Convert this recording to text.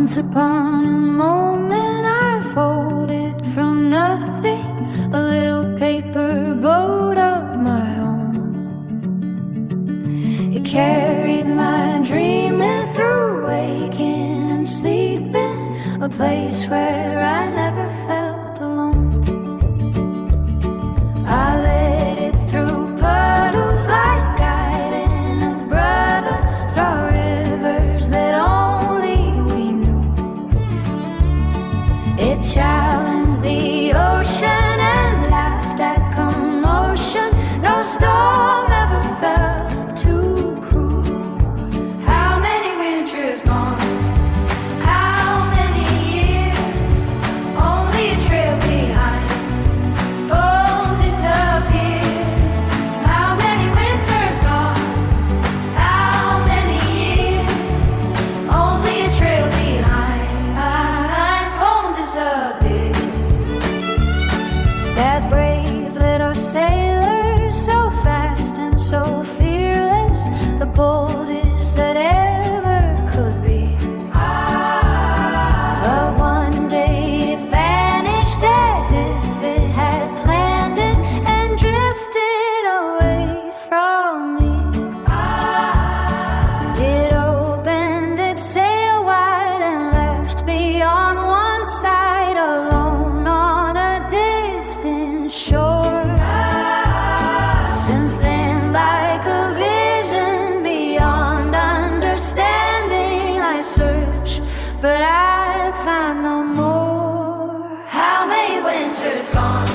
Once upon a moment I folded from nothing a little paper boat of my own. It carried my dreaming through waking and sleeping, a place where I never felt alone. I led it through puddles like guiding a brother through rivers that only we knew. It challenged the ocean and laughed at commotion. No storm ever felt too cruel. How many winters gone? How many years? Only a trail behind. Foam disappears. How many winters gone? How many years? Only a trail behind. Foam disappears. That brave little sailor, so fast and so fearless, the boldest that ever could be. But one day it vanished as if it had planned it and drifted away from me. It opened its sail wide and left me on one side alone on a distant shore. Since then, like a vision beyond understanding, I search, but I find no more. How many winters gone?